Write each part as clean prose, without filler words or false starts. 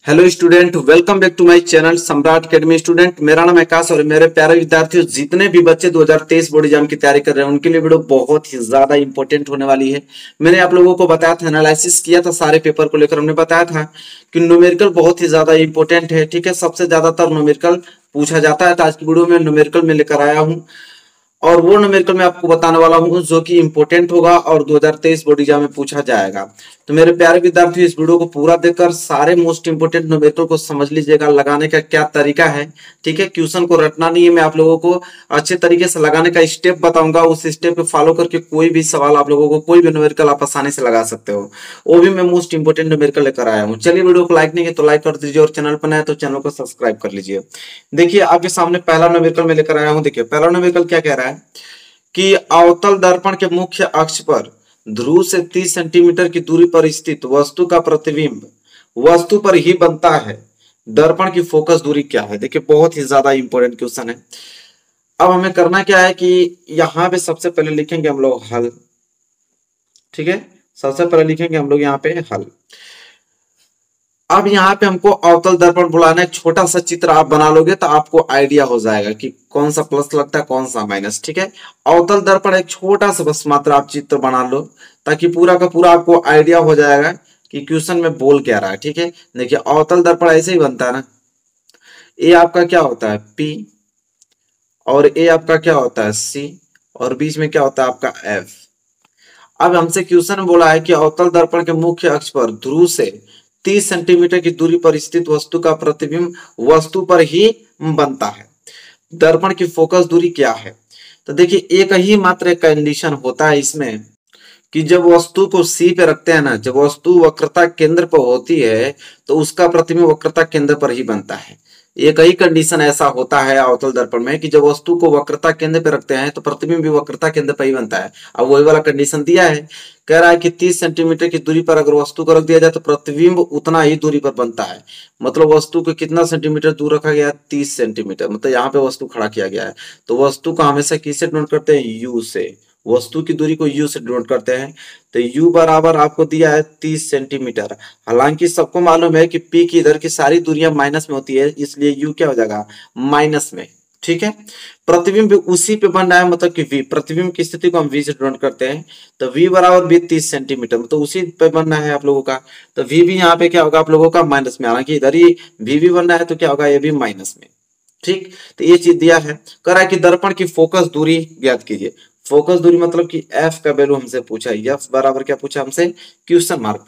Hello student, welcome back to my channel Samrat academy. Student, मेरा नाम आकाश और मेरे प्यारे विद्यार्थियों, जितने भी बच्चे 2023 बोर्ड एग्जाम की तैयारी कर रहे हैं उनके लिए वीडियो बहुत ही ज्यादा इंपॉर्टेंट होने वाली है। मैंने आप लोगों को बताया था, एनालिसिस किया था सारे पेपर को लेकर। हमने बताया था कि न्यूमेरिकल बहुत ही ज्यादा इंपॉर्टेंट है। ठीक है, सबसे ज्यादातर न्यूमेरिकल पूछा जाता है, तो आज की वीडियो में न्यूमेरिकल में लेकर आया हूँ और वो न्यूमेरिकल मैं आपको बताने वाला हूँ जो कि इंपॉर्टेंट होगा और 2023 बोर्ड एग्जाम में पूछा जाएगा। तो मेरे प्यारे विद्यार्थियों, इस वीडियो को पूरा देखकर सारे मोस्ट इंपोर्टेंट न्यूमेरिकल को समझ लीजिएगा, लगाने का क्या तरीका है। ठीक है, क्वेश्चन को रटना नहीं है, मैं आप लोगों को अच्छे तरीके से लगाने का स्टेप बताऊंगा। उस स्टेप पे फॉलो करके कोई भी सवाल आप लोगों को, कोई भी न्यूमेरिकल आप आसानी से लगा सकते हो। वो भी मैं मोस्ट इंपोर्टेंट न्यूमेरिकल लेकर आया हूँ। चलिए, वीडियो को लाइक नहीं है तो लाइक कर दीजिए और चैनल पर नया है तो चैनल को सब्सक्राइब कर लीजिए। देखिए, आपके सामने पहला न्यूमेरिकल मैं लेकर आया हूँ। देखिए, पहला न्यूमेरिकल क्या कह रहा है कि अवतल दर्पण के मुख्य अक्ष पर ध्रुव से 30 सेंटीमीटर की दूरी पर स्थित वस्तु का प्रतिबिंब वस्तु पर ही बनता है। दर्पण की फोकस दूरी क्या है? देखिए, बहुत ही ज्यादा इंपॉर्टेंट क्वेश्चन है। अब हमें करना क्या है कि यहां पे सबसे पहले लिखेंगे हम लोग हल। ठीक है, सबसे पहले लिखेंगे हम लोग यहाँ पे हल। अब यहाँ पे हमको अवतल दर्पण बुलाना है। छोटा सा चित्र आप बना लोगे तो आपको आइडिया हो जाएगा कि कौन सा प्लस लगता है कौन सा माइनस। ठीक है, अवतल दर्पण एक छोटा सा बस मात्र आप चित्र बना लो ताकि पूरा का पूरा आपको आइडिया हो जाएगा कि क्वेश्चन में बोल क्या रहा है। ठीक है, देखिए अवतल दर्पण ऐसे ही बनता है ना। ए आपका क्या होता है P, और ए आपका क्या होता है C, और बीच में क्या होता है आपका F। अब हमसे क्वेश्चन बोला है कि अवतल दर्पण के मुख्य अक्ष पर ध्रुव से 30 सेंटीमीटर की दूरी पर स्थित वस्तु का प्रतिबिंब वस्तु पर ही बनता है। दर्पण की फोकस दूरी क्या है? तो देखिए, एक ही मात्र एक कंडीशन होता है इसमें कि जब वस्तु को सी पे रखते हैं ना, जब वस्तु वक्रता केंद्र पर होती है तो उसका प्रतिबिंब वक्रता केंद्र पर ही बनता है। एक ही कंडीशन ऐसा होता है अवतल दर्पण में कि जब वस्तु को वक्रता केंद्र पे रखते हैं तो प्रतिबिंब भी वक्रता केंद्र पर ही बनता है। अब वही वाला कंडीशन दिया है, कह रहा है कि 30 सेंटीमीटर की दूरी पर अगर वस्तु को रख दिया जाए तो प्रतिबिंब उतना ही दूरी पर बनता है। मतलब वस्तु को कितना सेंटीमीटर दूर रखा गया है? 30 सेंटीमीटर। मतलब यहाँ पे वस्तु खड़ा किया गया है, तो वस्तु को हमेशा किससे डिनोट करते हैं? यू से। वस्तु की दूरी को u से डिनोट करते हैं, तो u बराबर आपको दिया है 30 सेंटीमीटर। हालांकि सबको मालूम है कि p की इधर की सारी दूरियां माइनस में होती है, इसलिए u क्या हो जाएगा? माइनस में। ठीक है, प्रतिबिंब उसी पे बन रहा है, मतलब कि v, प्रतिबिंब की स्थिति को हम v से डिनोट करते हैं, तो v बराबर भी 30 सेंटीमीटर, तो उसी पे बनना है आप लोगों का। तो v भी यहाँ पे क्या होगा आप लोगों का? माइनस में। हालांकि इधर ही v भी बनना है तो क्या होगा? ये भी माइनस में। ठीक, तो ये चीज दिया है। कह रहा है कि दर्पण की फोकस दूरी ज्ञात कीजिए। फोकस दूरी मतलब कि f का वैल्यू हमसे पूछा है। f बराबर क्या पूछा हमसे? Question mark.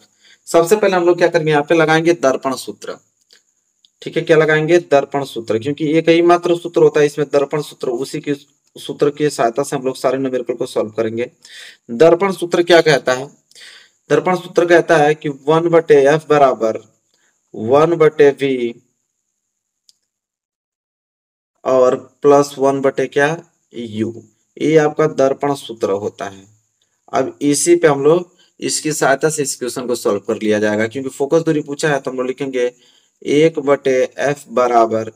सबसे पहले हम लोग क्या करेंगे, यहाँ पे लगाएंगे दर्पण सूत्र। ठीक है, क्या लगाएंगे? दर्पण सूत्र, क्योंकि एक ही मात्र सूत्र होता है इसमें, दर्पण सूत्र। उसी की सूत्र की सहायता से हम लोग सारे न्यूमेरिकल को सॉल्व करेंगे। दर्पण सूत्र क्या कहता है? दर्पण सूत्र कहता है कि 1/f बराबर 1/v और प्लस 1/, क्या? u। ये आपका दर्पण सूत्र होता है। अब इसी पे हम लोग इसकी सहायता से इस क्वेश्चन को सॉल्व कर लिया जाएगा, क्योंकि फोकस दूरी पूछा है तो हम लोग लिखेंगे 1/f बराबर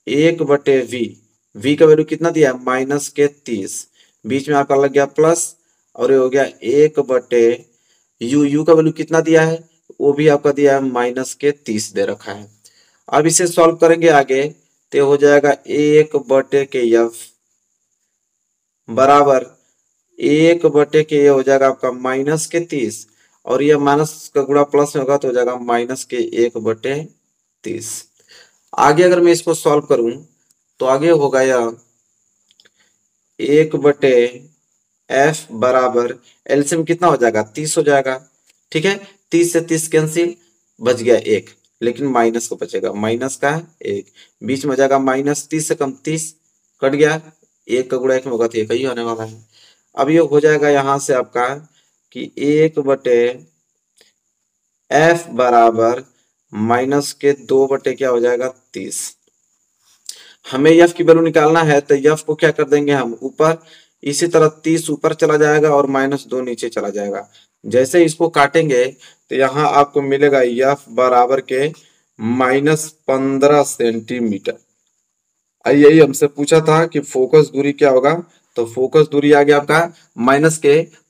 1/v। v का वैल्यू कितना दिया है? -30। बीच में आपका लग गया प्लस, और ये हो गया 1/u। u का वैल्यू कितना दिया है? वो भी आपका दिया है -30 दे रखा है। अब इसे सॉल्व करेंगे आगे, तो हो जाएगा 1/f बराबर 1/, ये हो जाएगा आपका -30, और ये माइनस का गुणा प्लस में होगा तो हो जाएगा -1/30। आगे अगर मैं इसको सॉल्व करूं तो आगे होगा यह 1/f बराबर एलसीएम कितना हो जाएगा? 30 हो जाएगा। ठीक है, 30 से 30 कैंसिल, बच गया 1, लेकिन माइनस को बचेगा, माइनस का 1, बीच में हो जाएगा -30 से कम 30, कट गया। 1 का गुणा 1 में होगा तो 1 ही होने वाला है। अब ये हो जाएगा यहां से आपका कि 1/f बराबर -2/, क्या हो जाएगा? 30। हमें f की वैल्यू निकालना है तो f को क्या कर देंगे हम? ऊपर। इसी तरह 30 ऊपर चला जाएगा और -2 नीचे चला जाएगा। जैसे इसको काटेंगे तो यहाँ आपको मिलेगा f बराबर के -15 सेंटीमीटर। यही हमसे पूछा था कि फोकस दूरी क्या होगा, तो फोकस दूरी आ गया आपका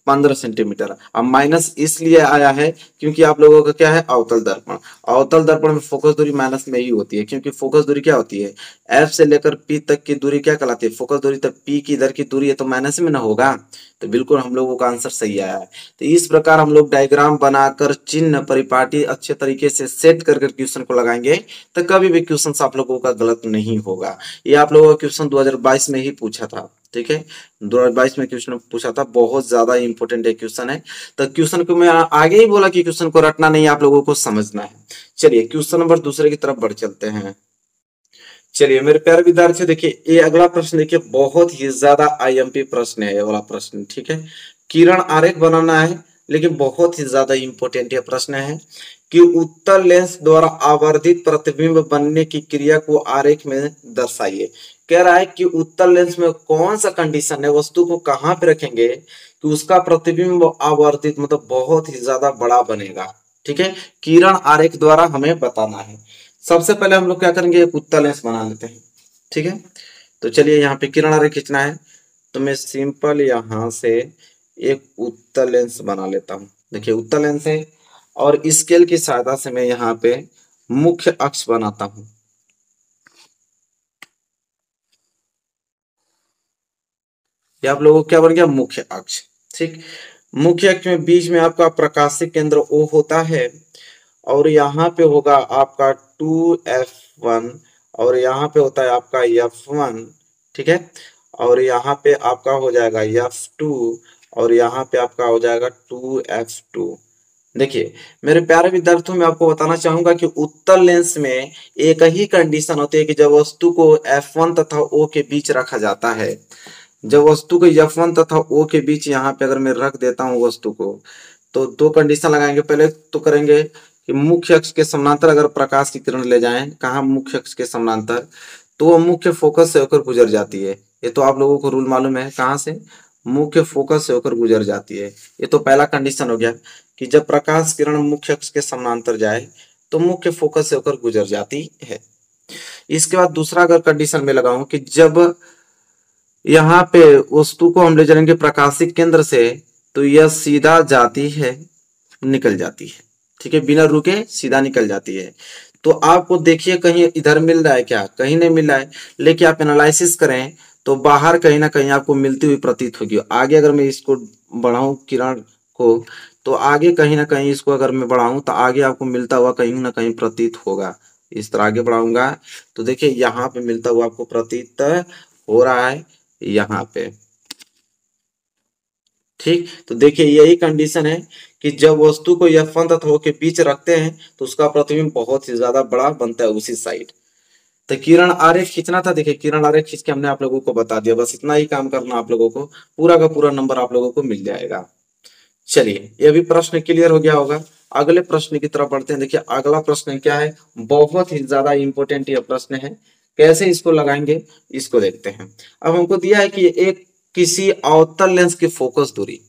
15 सेंटीमीटर। अब माइनस इसलिए आया है क्योंकि आप लोगों का क्या है, अवतल दर्पण। अवतल दर्पण में फोकस दूरी माइनस में ही होती है, क्योंकि फोकस दूरी क्या होती है, एफ से लेकर पी तक की दूरी क्या कहलाती है, फोकस दूरी। तब पी की इधर की दूरी है तो माइनस में ना होगा, तो बिल्कुल हम लोगों का आंसर सही आया है। तो इस प्रकार हम लोग डायग्राम बनाकर चिन्ह परिपाटी अच्छे तरीके से सेट कर क्वेश्चन को लगाएंगे तो कभी भी क्वेश्चन आप लोगों का गलत नहीं होगा। ये आप लोगों का क्वेश्चन 2022 में ही पूछा था, ठीक है, 2022 में क्वेश्चन पूछा था, बहुत ज्यादा इंपॉर्टेंट है क्वेश्चन है। तो क्वेश्चन को मैं आगे ही बोला कि क्वेश्चन को रटना नहीं, आप लोगों को समझना है। चलिए क्वेश्चन नंबर दूसरे की तरफ बढ़ चलते हैं। चलिए मेरे प्यारे विद्यार्थियों, देखिए ये अगला प्रश्न देखिए बहुत ही ज्यादा आईएमपी प्रश्न है ये वाला प्रश्न, ठीक है। किरण आरेख बनाना है, लेकिन बहुत ही ज्यादा इंपॉर्टेंट ये प्रश्न है कि उत्तल लेंस द्वारा आवर्धित प्रतिबिंब बनने की क्रिया को आरेख में दर्शाइए। कह रहा है कि उत्तल लेंस में कौन सा कंडीशन है, वस्तु को कहां पे रखेंगे कि उसका प्रतिबिंब आवर्धित मतलब बहुत ही ज्यादा बड़ा बनेगा, ठीक है। किरण आरेख द्वारा हमें बताना है। सबसे पहले हम लोग क्या करेंगे, एक उत्तल लेंस बना लेते हैं, ठीक है। तो चलिए यहाँ पे किरण आरेख खींचना है, तो मैं सिंपल यहाँ से एक उत्तल लेंस बना लेता हूँ। देखिए उत्तल लेंस है और स्केल की सहायता से मैं यहाँ पे मुख्य अक्ष बनाता हूँ। ये आप लोगों को क्या बन गया, मुख्य अक्ष, ठीक। मुख्य अक्ष में बीच में आपका प्रकाशिक केंद्र O होता है और यहाँ पे होगा आपका 2F1 और यहाँ पे होता है आपका F1, ठीक है। और यहाँ पे आपका हो जाएगा F2 और यहाँ पे आपका हो जाएगा 2F2। देखिए मेरे प्यारे विद्यार्थियों, मैं आपको बताना चाहूंगा कि उत्तल लेंस में एक ही कंडीशन होती है कि जब वस्तु को F1 तथा O के बीच रखा जाता है, जब वस्तु को F1 तथा O के बीच यहाँ पे अगर मैं रख देता हूँ वस्तु को, तो दो कंडीशन लगाएंगे। पहले तो करेंगे कि मुख्य अक्ष के समानांतर अगर प्रकाश की किरण ले जाएं, कहा मुख्य अक्ष के समानांतर, तो वो मुख्य फोकस से होकर गुजर जाती है। ये तो आप लोगों को रूल मालूम है, कहाँ से, मुख्य फोकस से होकर गुजर जाती है। ये तो पहला कंडीशन हो गया कि जब प्रकाश किरण मुख्य अक्ष के समानांतर जाए तो मुख्य फोकस से होकर गुजर जाती है। इसके बाद दूसरा अगर कंडीशन में लगाऊं कि जब यहाँ पे वस्तु को हम ले जाएंगे प्रकाशिक केंद्र से, तो यह सीधा जाती है, निकल जाती है, ठीक है, बिना रुके सीधा निकल जाती है। तो आपको देखिए कहीं इधर मिल रहा है क्या, कहीं नहीं मिल रहा है, लेकिन आप एनालिसिस करें तो बाहर कहीं ना कहीं आपको मिलती हुई प्रतीत होगी। आगे अगर मैं इसको बढ़ाऊं किरण को, तो आगे कहीं ना कहीं इसको अगर मैं बढ़ाऊं तो आगे आपको मिलता हुआ कहीं ना कहीं प्रतीत होगा। इस तरह आगे बढ़ाऊंगा तो देखिए यहाँ पे मिलता हुआ आपको प्रतीत हो रहा है यहाँ पे, ठीक। तो देखिए यही कंडीशन है कि जब वस्तु को F1 तथा O के बीच रखते हैं तो उसका प्रतिबिंब बहुत ही ज्यादा बड़ा बनता है उसी साइड। तो किरण आरेख खींचना था, देखिए किरण आरेख खींच के हमने आप लोगों को बता दिया, बस इतना ही काम करना आप लोगों को, पूरा का पूरा नंबर आप लोगों को मिल जाएगा। चलिए ये भी प्रश्न क्लियर हो गया होगा। अगले प्रश्न की तरफ बढ़ते हैं। देखिए अगला प्रश्न क्या है, बहुत ही ज्यादा इंपॉर्टेंट यह प्रश्न है, कैसे इसको लगाएंगे इसको देखते हैं। अब हमको दिया है कि एक किसी अवतल लेंस की फोकस दूरी,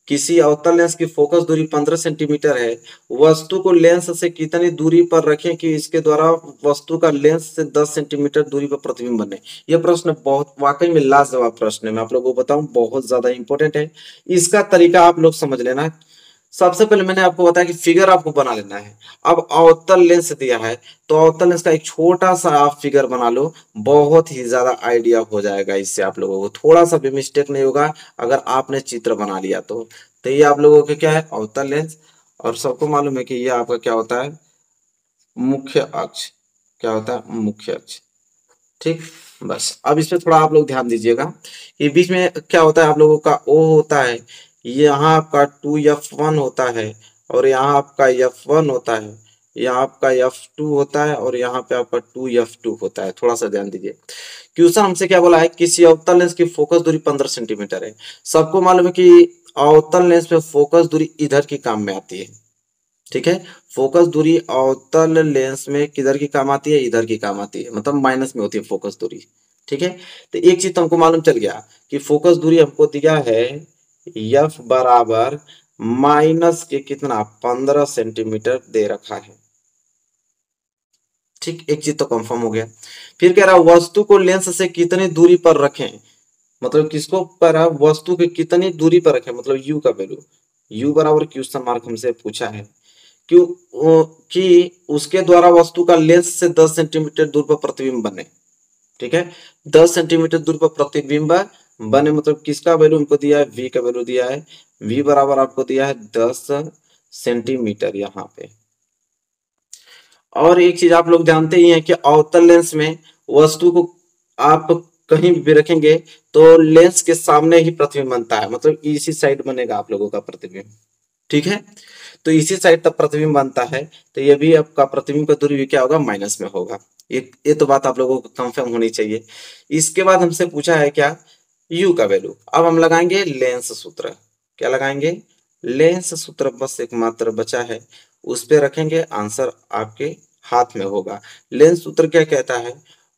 किसी अवतल लेंस की फोकस दूरी 15 सेंटीमीटर है। वस्तु को लेंस से कितनी दूरी पर रखें कि इसके द्वारा वस्तु का लेंस से 10 सेंटीमीटर दूरी पर प्रतिबिंब बने। यह प्रश्न बहुत वाकई में लाजवाब प्रश्न है, मैं आप लोगों को बताऊं बहुत ज्यादा इंपॉर्टेंट है। इसका तरीका आप लोग समझ लेना। सबसे पहले मैंने आपको बताया कि फिगर आपको बना लेना है। अब अवतल लेंस दिया है तो अवतल लेंस का एक छोटा सा आप फिगर बना लो, बहुत ही ज्यादा आइडिया हो जाएगा। इससे आप लोगों को थोड़ा सा भी मिस्टेक नहीं होगा अगर आपने चित्र बना लिया तो ये आप लोगों के क्या है, अवतल लेंस। और सबको मालूम है कि ये आपका क्या होता है, मुख्य अक्ष। क्या होता है, मुख्य अक्ष, ठीक। बस अब इस पे थोड़ा आप लोग ध्यान दीजिएगा कि बीच में क्या होता है, आप लोगों का O होता है, यहाँ आपका 2F1 होता है और यहाँ आपका F1 होता है, यहाँ आपका F2 होता है और यहाँ पे आपका 2F2 होता है। थोड़ा सा ध्यान दीजिए। क्वेश्चन हमसे क्या बोला है, किसी अवतल लेंस की फोकस दूरी 15 सेंटीमीटर है। सबको मालूम है कि अवतल लेंस में फोकस दूरी इधर की काम में आती है, ठीक है। फोकस दूरी अवतल लेंस में किधर की काम आती है, इधर की काम आती है, मतलब माइनस में होती है फोकस दूरी, ठीक है। तो एक चीज तो हमको मालूम चल गया कि फोकस दूरी हमको दिया है F बराबर माइनस के कितना 15 सेंटीमीटर दे रखा है, ठीक। एक चीज तो कंफर्म हो गया। फिर कह रहा वस्तु को लेंस से कितनी दूरी पर रखें, मतलब किसको पर है, वस्तु के कितनी दूरी पर रखे, मतलब यू का वैल्यू, यू बराबर क्वेश्चन मार्क हमसे पूछा है क्यों कि उसके द्वारा वस्तु का लेंस से 10 सेंटीमीटर दूर पर प्रतिबिंब बने। ठीक है, 10 सेंटीमीटर दूर पर प्रतिबिंब बने, मतलब किसका वैल्यू हमको दिया है, वी का वैल्यू दिया है, वी बराबर आपको दिया है 10 सेंटीमीटर यहाँ पे। और एक चीज आप लोग जानते ही हैं कि अवतल लेंस में वस्तु को आप कहीं भी रखेंगे तो लेंस के सामने ही प्रतिबिंब बनता है, मतलब इसी साइड बनेगा आप लोगों का प्रतिबिंब। ठीक है, तो इसी साइड तक प्रतिबिंब बनता है, तो ये भी आपका प्रतिबिंब का दूरी भी क्या होगा, माइनस में होगा। ये तो बात आप लोगों को कंफर्म होनी चाहिए। इसके बाद हमसे पूछा है क्या, यू का वैल्यू। अब हम लगाएंगे लेंस सूत्र। क्या लगाएंगे, लेंस सूत्र बस एक मात्र बचा है, उस पे रखेंगे, आंसर आपके हाथ में होगा। लेंस सूत्र क्या कहता है,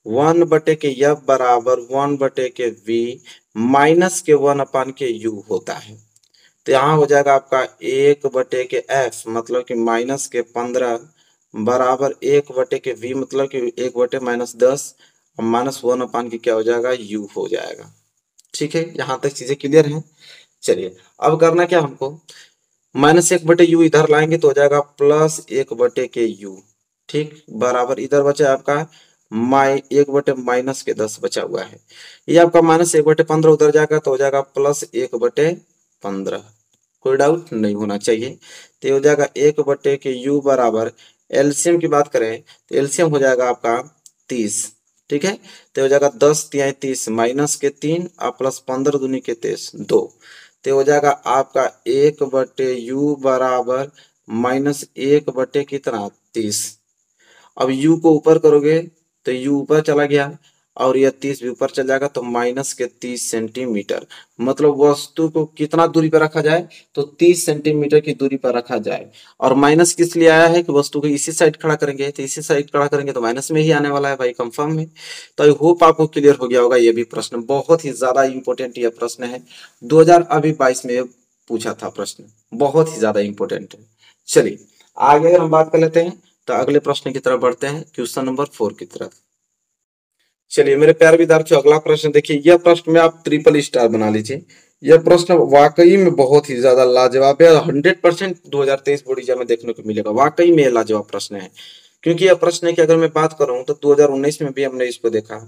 1/के एफ बराबर 1/के वी माइनस के 1/यू होता है। तो यहाँ हो जाएगा आपका 1/एफ मतलब कि माइनस के 15 बराबर 1/के वी मतलब कि 1/-10 और -1 की क्या हो जाएगा, यू हो जाएगा। ठीक है, यहाँ तक चीजें क्लियर हैं। चलिए अब करना क्या हमको, -1/यू इधर लाएंगे तो हो जाएगा +1/के यू। ठीक, बराबर इधर बचा आपका 1/-10 बचा हुआ है। ये आपका -1/15 उधर जाएगा तो हो जाएगा +1/15। कोई डाउट नहीं होना चाहिए। तो ये हो जाएगा 1/के यू बराबर, एलसीएम की बात करें तो एलसीएम हो जाएगा आपका 30। ठीक है, तो हो जाएगा 10×3 = 30 -3 और +15 दूनी के 23 2। तो हो जाएगा आपका 1/यू बराबर -1/ कितना 30। अब u को ऊपर करोगे तो u ऊपर चला गया और यह 30 भी ऊपर चल जाएगा तो -30 सेंटीमीटर। मतलब वस्तु को कितना दूरी पर रखा जाए, तो 30 सेंटीमीटर की दूरी पर रखा जाए। और माइनस किस लिए आया है कि वस्तु को इसी साइड खड़ा करेंगे, तो इसी साइड खड़ा करेंगे तो माइनस में ही आने वाला है भाई, कंफर्म है। तो आई होप आपको क्लियर हो गया होगा। ये भी प्रश्न बहुत ही ज्यादा इंपॉर्टेंट यह प्रश्न है, 2022 में पूछा था प्रश्न, बहुत ही ज्यादा इंपॉर्टेंट है। चलिए आगे अगर हम बात कर लेते हैं तो अगले प्रश्न की तरफ बढ़ते हैं, क्वेश्चन नंबर 4 की तरफ। चलिए मेरे प्यारे विद्यार्थियों, अगला प्रश्न देखिए, यह प्रश्न में आप ट्रिपल स्टार बना लीजिए। यह प्रश्न वाकई में बहुत ही ज्यादा लाजवाब है, 100% 2023 बोर्ड एग्जाम में देखने को मिलेगा। वाकई में लाजवाब प्रश्न है, क्योंकि यह प्रश्न की अगर मैं बात करूं तो 2019 में भी हमने इसको देखा।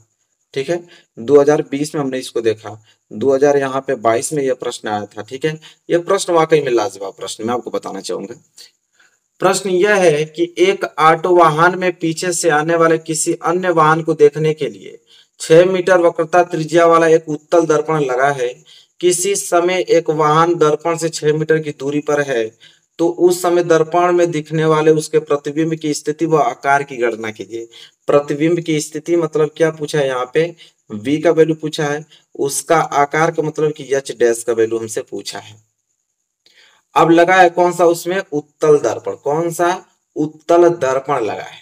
ठीक है, 2020 में हमने इसको देखा, 2000 यहाँ पे 22 में यह प्रश्न आया था। ठीक है, यह प्रश्न वाकई में लाजवाब प्रश्न मैं आपको बताना चाहूंगा। प्रश्न यह है कि एक ऑटो वाहन में पीछे से आने वाले किसी अन्य वाहन को देखने के लिए 6 मीटर वक्रता त्रिज्या वाला एक उत्तल दर्पण लगा है। किसी समय एक वाहन दर्पण से 6 मीटर की दूरी पर है, तो उस समय दर्पण में दिखने वाले उसके प्रतिबिंब की स्थिति व आकार की गणना कीजिए। प्रतिबिंब की स्थिति मतलब क्या पूछा है यहाँ पे, v का वैल्यू पूछा है, उसका आकार का मतलब कि h डैश का वैल्यू हमसे पूछा है। अब लगा है कौन सा, उसमें उत्तल दर्पण, कौन सा, उत्तल दर्पण लगा है।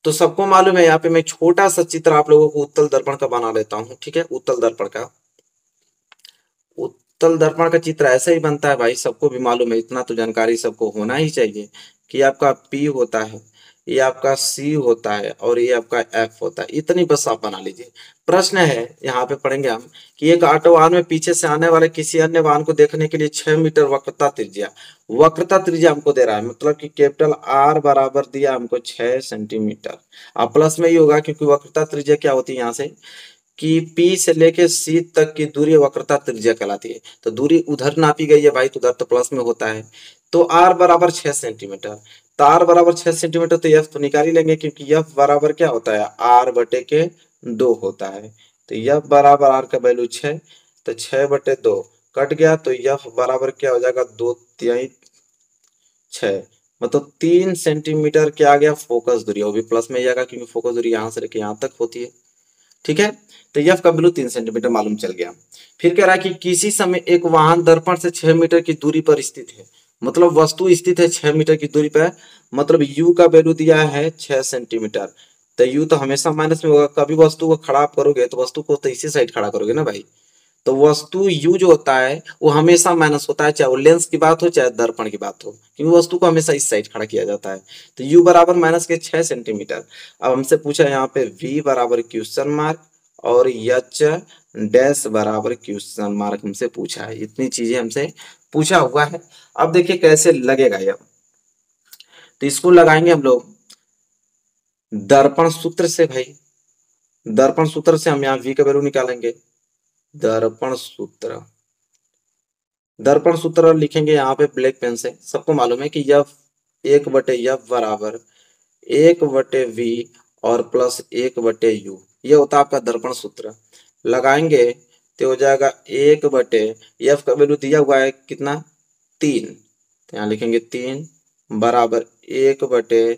तो सबको मालूम है, यहाँ पे मैं छोटा सा चित्र आप लोगों को उत्तल दर्पण का बना लेता हूं। ठीक है, उत्तल दर्पण का, उत्तल दर्पण का चित्र ऐसा ही बनता है भाई, सबको भी मालूम है, इतना तो जानकारी सबको होना ही चाहिए कि आपका P होता है, ये आपका C होता है और ये आपका F होता है। इतनी बस आप बना लीजिए। प्रश्न है यहाँ पे पढ़ेंगे हम कि एक ऑटो वाहन में पीछे से आने वाले किसी अन्य वाहन को देखने के लिए 6 मीटर वक्रता त्रिज्या, वक्रता त्रिज्या हमको दे रहा है, मतलब कि कैपिटल R बराबर दिया हमको 6 सेंटीमीटर। अब प्लस में ही होगा क्योंकि वक्रता त्रिज्या क्या होती है यहाँ से कि P से लेके C तक की दूरी वक्रता त्रिज्या कहलाती है। तो दूरी उधर नापी गई है भाई, तो उधर तो प्लस में होता है। तो R बराबर 6 सेंटीमीटर, तो R बराबर 6 सेंटीमीटर, तो F तो निकाल ही लेंगे क्योंकि F बराबर क्या होता है, R/2 होता है। तो F बराबर R का वैल्यू 6, तो 6/2 कट गया, तो F बराबर क्या हो जाएगा, 2/3 6, मतलब 3 सेंटीमीटर क्या आ गया, फोकस दूरी। वो भी प्लस में जाएगा क्योंकि फोकस दूरी यहाँ से लेके यहाँ तक होती है। ठीक है, तो एफ का वैल्यू 3 सेंटीमीटर मालूम चल गया। फिर कह रहा है कि किसी समय एक वाहन दर्पण से 6 मीटर की दूरी पर स्थित है, मतलब वस्तु स्थित है 6 मीटर की दूरी पर, मतलब यू का वैल्यू दिया है 6 सेंटीमीटर। तो यू तो हमेशा माइनस में होगा, कभी वस्तु को खड़ा करोगे तो वस्तु को तो इसी साइड खड़ा करोगे ना भाई। तो वस्तु यू जो होता है वो हमेशा माइनस होता है, चाहे वो लेंस की बात हो चाहे दर्पण की बात हो, क्योंकि वस्तु को हमेशा इस साइड खड़ा किया जाता है। तो u बराबर -6 सेंटीमीटर। अब हमसे पूछा यहाँ पे v बराबर क्वेश्चन मार्क और एच डैश बराबर क्वेश्चन मार्क हमसे पूछा है। इतनी चीजें हमसे पूछा हुआ है। अब देखिए कैसे लगेगा यह। तो इसको लगाएंगे हम लोग दर्पण सूत्र से भाई। दर्पण सूत्र से हम यहाँ v का वैल्यू निकालेंगे। दर्पण सूत्र, दर्पण सूत्र लिखेंगे यहाँ पे ब्लैक पेन से। सबको मालूम है कि यफ 1/f बराबर 1/v और प्लस 1/u, ये होता है आपका दर्पण सूत्र। लगाएंगे तो हो जाएगा 1/f का वैल्यू दिया हुआ है कितना 3, तो यहाँ लिखेंगे 3 बराबर 1/,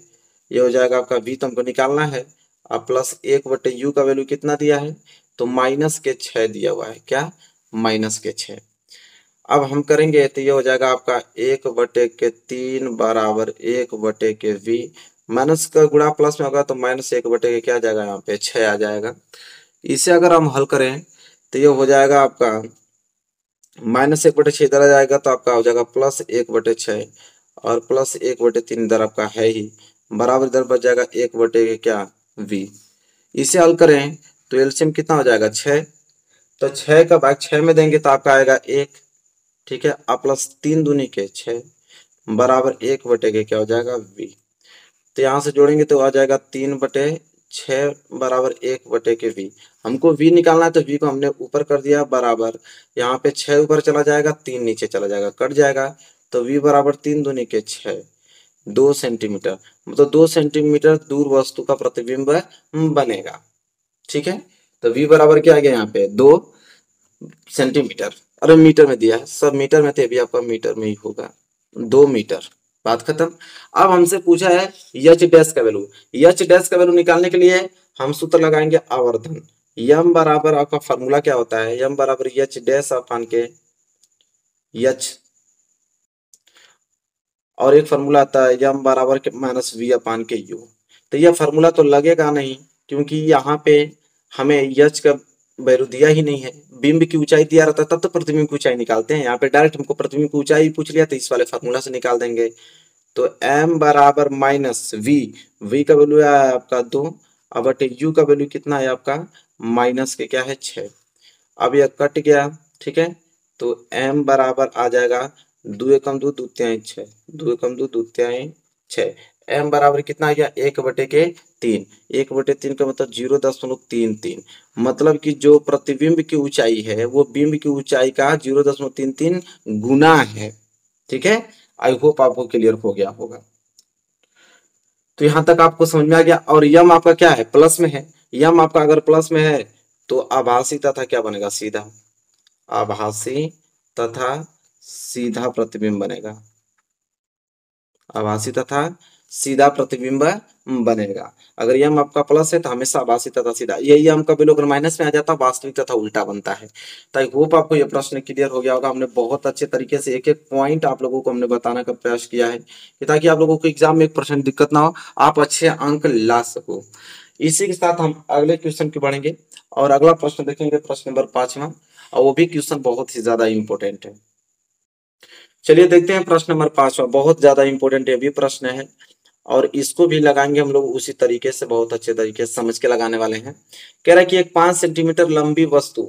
ये हो जाएगा आपका v तो हमको निकालना है, अब प्लस 1/u का वैल्यू कितना दिया है तो -6 दिया हुआ है। क्या? -6। अब हम करेंगे तो ये हो जाएगा आपका 1/3 बराबर 1/v, माइनस का गुणा प्लस में होगा तो -1/, क्या आ जाएगा यहाँ पे 6 आ जाएगा। इसे अगर हम हल करें तो ये हो जाएगा आपका -1/6 इधर आ जाएगा तो आपका हो जाएगा +1/6 और +1/3 इधर आपका है ही, बराबर इधर बच जाएगा 1/, क्या v। इसे हल करें तो एलसीएम कितना हो जाएगा 6, तो 6 का भाग 6 में देंगे तो आपका आएगा 1, ठीक है। अब प्लस 3 दूनी के 6 बराबर 1/, क्या हो जाएगा v। तो यहाँ से जोड़ेंगे तो आ जाएगा 3/6 बराबर 1/, v। हमको v निकालना है तो v को हमने ऊपर कर दिया बराबर, यहाँ पे 6 ऊपर चला जाएगा 3 नीचे चला जाएगा, कट जाएगा तो v बराबर 3 दूनी के 6, 2 सेंटीमीटर, मतलब 2 सेंटीमीटर दूर वस्तु का प्रतिबिंब बनेगा, ठीक है। तो v बराबर क्या आ गया यहाँ पे 2 सेंटीमीटर, अरे मीटर में दिया है, सब मीटर में थे, अभी आपका मीटर में ही होगा 2 मीटर, बात खत्म। अब हमसे पूछा है एच डैश का वैल्यू। एच डैश का वैल्यू निकालने के लिए हम सूत्र लगाएंगे आवर्धन। यम बराबर आपका फॉर्मूला क्या होता है, यम बराबर एच डैश अपान के एच, और एक फार्मूला आता है यम बराबर के -v अपान के u। तो यह फार्मूला तो लगेगा नहीं क्योंकि यहाँ पे हमें एच का वैल्यू दिया ही नहीं है, बिंब की ऊंचाई दिया रहता है तब तो प्रतिबिंब की ऊंचाई निकालते हैं, यहाँ पे डायरेक्ट हमको प्रतिबिंब की ऊंचाई पूछ लिया तो इस वाले फार्मूला से निकाल देंगे। तो m बराबर -v, v का वैल्यू है आपका 2, अब u का वैल्यू कितना है आपका माइनस के क्या है 6। अब यह कट गया, ठीक है। तो m बराबर आ जाएगा 2 एकम 2 दूतियाई 6, 2 एकम 2 दूतियाई 6, m बराबर कितना आ गया 1/3, 1/3 का मतलब 0.33, मतलब कि जो प्रतिबिंब की ऊंचाई है वो बिंब की ऊंचाई का 0.33 गुना है, ठीक है। आई होप आपको क्लियर हो गया होगा। तो यहां तक आपको समझ में आ गया। और यम आपका क्या है प्लस में है, यम आपका अगर प्लस में है तो आभासी तथा क्या बनेगा सीधा, आभासी तथा सीधा प्रतिबिंब बनेगा, आभासी तथा सीधा प्रतिबिंब बनेगा। अगर यम आपका प्लस है तो हमेशा आभासी तथा सीधा, यही यम का वैल्यू अगर माइनस में आ जाता है वास्तविक तथा उल्टा बनता है। तो आई होप आपको यह प्रश्न क्लियर हो गया होगा। हमने बहुत अच्छे तरीके से एक एक पॉइंट आप लोगों को हमने बताने का प्रयास किया है कि ताकि आप लोगों को एग्जाम में एक परसेंट दिक्कत ना हो, आप अच्छे अंक ला सको। इसी के साथ हम अगले क्वेश्चन की बढ़ेंगे और अगला प्रश्न देखेंगे, प्रश्न नंबर 5वां, और वो भी क्वेश्चन बहुत ही ज्यादा इंपॉर्टेंट है। चलिए देखते हैं प्रश्न नंबर 5वां, बहुत ज्यादा इंपॉर्टेंट ये भी प्रश्न है और इसको भी लगाएंगे हम लोग उसी तरीके से, बहुत अच्छे तरीके से समझ के लगाने वाले हैं। कह रहा है कि एक 5 सेंटीमीटर लंबी वस्तु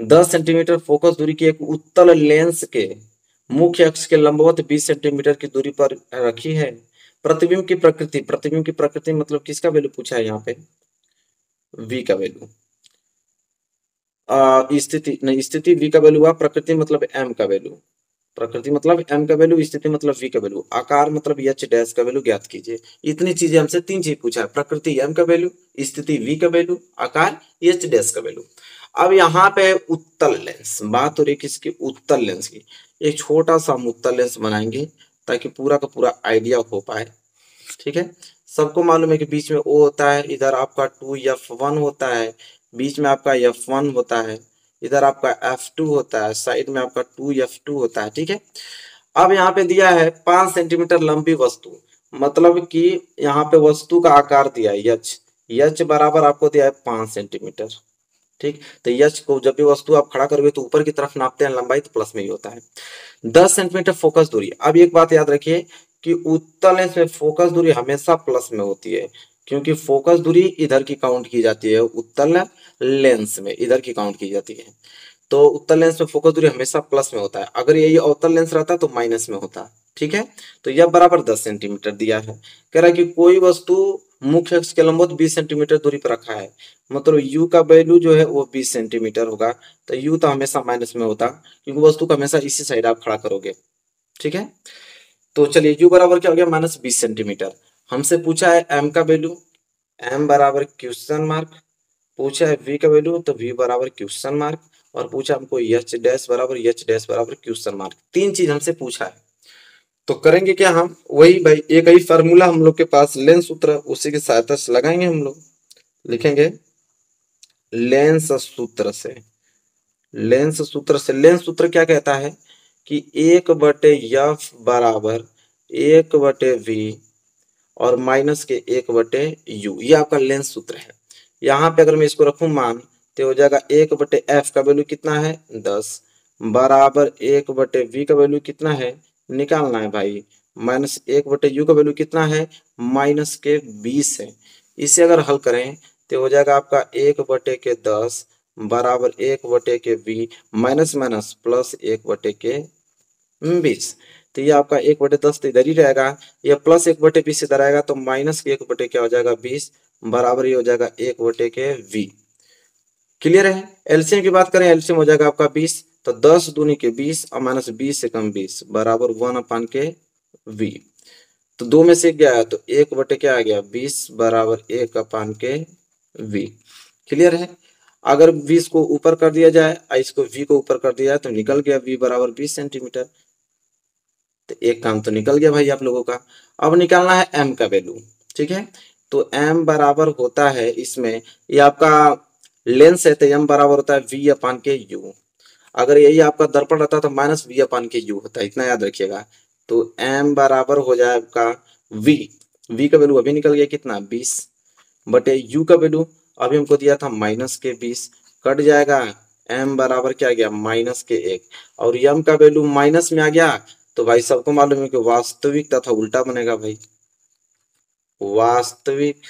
10 सेंटीमीटर फोकस दूरी की एक उत्तल लेंस के मुख्य अक्ष के लंबवत 20 सेंटीमीटर की दूरी पर रखी है। प्रतिबिंब की प्रकृति, प्रतिबिंब की प्रकृति मतलब किसका वैल्यू पूछा है यहाँ पे v का वैल्यू, स्थिति नहीं, स्थिति v का वैल्यू हुआ, प्रकृति मतलब m का वैल्यू, प्रकृति मतलब m का वैल्यू, स्थिति मतलब v का वैल्यू, आकार मतलब h डैश का वैल्यू ज्ञात कीजिए। इतनी चीजें हमसे 3 चीज पूछा है, प्रकृति m का वैल्यू, स्थिति v का वैल्यू, आकार h डैश का वैल्यू। अब यहाँ पे उत्तल लेंस, बात हो रही किसकी उत्तल लेंस की, एक छोटा सा हम उत्तल लेंस बनाएंगे ताकि पूरा का पूरा आइडिया हो पाए, ठीक है। सबको मालूम है कि बीच में O होता है, इधर आपका 2f1 होता है, बीच में आपका f1 होता है, इधर आपका f2 होता है, साइड में आपका 2f2 होता है, ठीक है। अब यहाँ पे दिया है 5 सेंटीमीटर लंबी वस्तु, मतलब कि यहाँ पे वस्तु का आकार दिया है h बराबर आपको दिया है 5 सेंटीमीटर, ठीक। तो यच को जब भी वस्तु आप खड़ा करोगे तो ऊपर की तरफ नापते हैं लंबाई, तो प्लस में ही होता है। 10 सेंटीमीटर फोकस दूरी, अब एक बात याद रखिए कि उत्तल लेंस में फोकस दूरी हमेशा प्लस में होती है, क्योंकि फोकस दूरी इधर की काउंट की जाती है, उत्तल लेंस में इधर की काउंट की जाती है। तो उत्तल लेंस में फोकस दूरी हमेशा प्लस में होता है, अगर यही अवतल लेंस रहता तो माइनस में होता। ठीक है, तो यह बराबर 10 सेंटीमीटर दिया है। कह रहा है कि कोई वस्तु मुख्य अक्ष के लंबवत 20 सेंटीमीटर दूरी पर रखा है, मतलब u का वैल्यू जो है वो 20 सेंटीमीटर होगा। तो u तो हमेशा माइनस में होता, क्योंकि वस्तु का हमेशा इसी साइड आप खड़ा करोगे। ठीक है, तो चलिए u बराबर क्या हो गया, -20 सेंटीमीटर। हमसे पूछा है m का वैल्यू, m बराबर क्वेश्चन मार्क, पूछा है v का वैल्यू तो v बराबर क्वेश्चन मार्क, और पूछा हमको h डैश बराबर क्वेश्चन मार्क। तीन चीज हमसे पूछा है, तो करेंगे क्या हम, वही भाई एक ही फार्मूला हम लोग के पास लेंस सूत्र, उसी की सहायता से लगाएंगे हम लोग। लिखेंगे लेंस सूत्र से, लेंस सूत्र क्या कहता है कि 1/f बराबर 1/v और माइनस के 1/u, ये आपका लेंस सूत्र है। यहाँ पे अगर मैं इसको रखूं मान, तो हो जाएगा 1/f का वैल्यू कितना है 10 बराबर 1/v का वैल्यू कितना है निकालना है भाई, -1/u का वैल्यू कितना है -20 है। इसे अगर हल करें तो हो जाएगा आपका 1/10 बराबर 1/v माइनस माइनस प्लस 1/20। तो ये आपका 1/10 तो इधर ही रहेगा, ये प्लस 1/20 इधर आएगा, तो माइनस के 1 क्या हो जाएगा 20 बराबर ये हो जाएगा 1/v। क्लियर है। एलसीएम की बात करें, एलसीएम हो जाएगा आपका 20, तो 10 दूनी के 20 और माइनस 20 से कम 20 बराबर 1/v। तो दो में से एक गया है, तो 1/ क्या आ गया 20 बराबर 1/v। क्लियर है। अगर 20 को ऊपर कर दिया जाए और इसको v को ऊपर कर दिया जाए तो निकल गया v बराबर 20 सेंटीमीटर। तो एक काम तो निकल गया भाई आप लोगों का। अब निकालना है m का वैल्यू। ठीक है, तो m बराबर होता है इसमें, ये आपका लेंस है तो m बराबर होता है v/u। अगर यही आपका दर्पण रहता तो -v/u होता है, इतना याद रखिएगा। तो m बराबर हो जाए आपका v का वैल्यू अभी निकल गया कितना 20 बटे u का वैल्यू अभी हमको दिया था -20, कट जाएगा, m बराबर क्या आ गया -1 और m का वैल्यू माइनस में आ गया। तो भाई सबको मालूम है कि वास्तविक तथा उल्टा बनेगा भाई, वास्तविक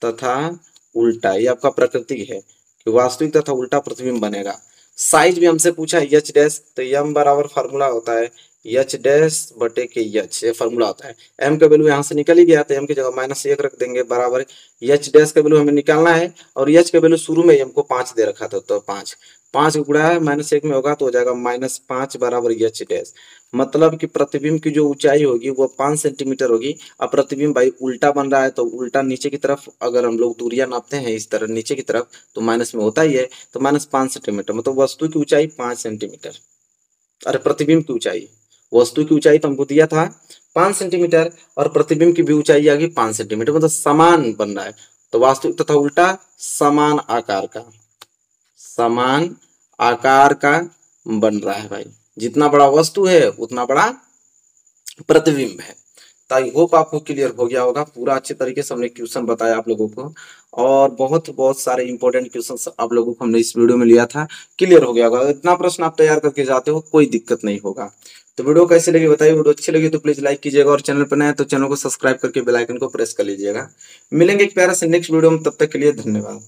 तथा उल्टा, ये आपका प्रकृति है कि वास्तविक तथा उल्टा प्रतिबिंब बनेगा। साइज भी हमसे पूछा है एच डैश, तो एम बराबर फार्मूला होता है एच डैश बटे के एच, ये फार्मूला होता है। एम का वैल्यू यहाँ से निकल ही गया, तो एम की जगह -1 रख देंगे बराबर एच डैश का वैल्यू हमें निकालना है, और एच का वैल्यू शुरू में हमको 5 दे रखा था, तो 5 गुणा है -1 में होगा तो हो जाएगा -5 बराबर एच डैश। मतलब कि प्रतिबिंब की जो ऊंचाई होगी वो 5 सेंटीमीटर होगी। अब प्रतिबिंब भाई उल्टा बन रहा है, तो उल्टा नीचे की तरफ अगर हम लोग दूरियां नापते हैं इस तरह नीचे की तरफ तो माइनस में होता ही है, तो -5 सेंटीमीटर मतलब वस्तु की ऊंचाई 5 सेंटीमीटर। अरे प्रतिबिंब की ऊंचाई, वस्तु की ऊंचाई तो हमको दिया था 5 सेंटीमीटर और प्रतिबिंब की भी ऊंचाई आ गई 5 सेंटीमीटर, मतलब समान बन रहा है। तो वास्तविक तथा उल्टा समान आकार का, समान आकार का बन रहा है भाई। जितना बड़ा वस्तु है उतना बड़ा प्रतिबिंब है। तो आई होप आपको क्लियर हो गया होगा, पूरा अच्छे तरीके से हमने क्वेश्चन बताया आप लोगों को, और बहुत सारे इंपॉर्टेंट क्वेश्चन आप लोगों को हमने इस वीडियो में लिया था। क्लियर हो गया होगा, इतना प्रश्न आप तैयार करके जाते हो कोई दिक्कत नहीं होगा। तो वीडियो कैसे लगी बताइए, वीडियो अच्छी लगी तो प्लीज लाइक कीजिएगा, और चैनल पर नए तो चैनल को सब्सक्राइब करके बेल आइकन को प्रेस कर लीजिएगा। मिलेंगे एक प्यारा से नेक्स्ट वीडियो में, तब तक के लिए धन्यवाद।